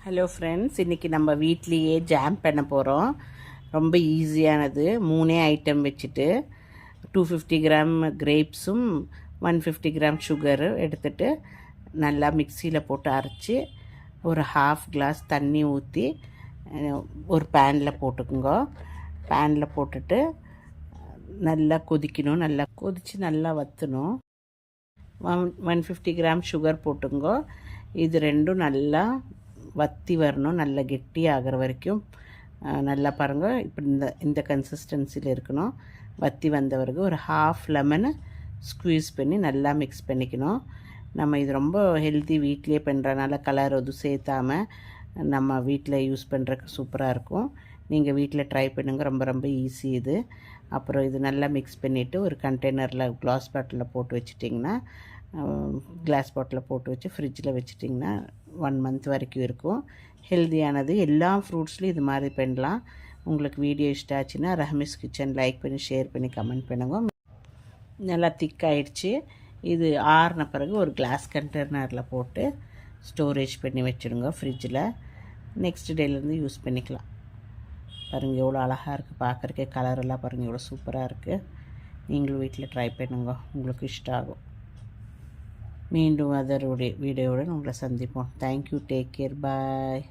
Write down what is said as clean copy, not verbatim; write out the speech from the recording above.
Hello friends, இன்றைக்கி நம்ம வீட்லேயே ஜாம் பண்ண போகிறோம். ரொம்ப ஈஸியானது. 3 ஐட்டம் வச்சுட்டு 250 கிராம் கிரேப்ஸும் 150 கிராம் சுகரு எடுத்துகிட்டு நல்லா மிக்சியில் போட்டு அரைச்சி ஒரு ½ கிளாஸ் தண்ணி ஊற்றி ஒரு பேனில் போட்டுக்குங்க. பேனில் போட்டுட்டு நல்லா கொதிக்கணும். நல்லா கொதித்து நல்லா வற்றணும். 150 கிராம் சுகர் போட்டுங்க. இது ரெண்டும் நல்லா வற்றி வரணும். நல்லா கெட்டி ஆகிற வரைக்கும் நல்லா பாருங்கள். இப்போ இந்த கன்சிஸ்டன்சியில் இருக்கணும். வற்றி வந்த பிறகு ஒரு ½ லெமனை ஸ்க்வீஸ் பண்ணி நல்லா மிக்ஸ் பண்ணிக்கணும். நம்ம இது ரொம்ப ஹெல்த்தி, வீட்டிலே பண்ணுறனால கலர் எதுவும் சேர்த்தாமல் நம்ம வீட்டில் யூஸ் பண்ணுறதுக்கு சூப்பராக இருக்கும். நீங்கள் வீட்டில் ட்ரை பண்ணுங்கள். ரொம்ப ரொம்ப ஈஸி இது. அப்புறம் இது நல்லா மிக்ஸ் பண்ணிவிட்டு ஒரு கண்டெய்னரில் கிளாஸ் பாட்டிலில் போட்டு வச்சிட்டிங்கன்னா, கிளாஸ் பாட்டிலில் போட்டு வச்சு ஃப்ரிட்ஜில் வச்சிட்டிங்கன்னா 1 மந்த் வரைக்கும் இருக்கும். ஹெல்த்தியானது. எல்லா ஃப்ரூட்ஸ்லையும் இது மாதிரி பண்ணலாம். உங்களுக்கு வீடியோ இஷ்டம் ஆச்சுன்னா ரஹ்மிஸ் கிச்சன் லைக் பண்ணி, ஷேர் பண்ணி, கமெண்ட் பண்ணுங்க. நல்லா திக்காயிடுச்சு. இது ஆறின பிறகு ஒரு கிளாஸ் கண்டெய்னரில் போட்டு ஸ்டோரேஜ் பண்ணி வச்சுடுங்க ஃப்ரிட்ஜில். நெக்ஸ்ட் டேலேருந்து யூஸ் பண்ணிக்கலாம். பாருங்கள் எவ்வளோ அழகாக இருக்குது பார்க்குறக்கே. கலரெல்லாம் பாருங்கள் எவ்வளோ சூப்பராக இருக்குது. நீங்களும் வீட்டில் ட்ரை பண்ணுங்க, உங்களுக்கு இஷ்டம் ஆகும். மீண்டும் அதருடைய வீடியோவுடன் உங்களை சந்திப்போம். தேங்க்யூ. Take care. பாய்.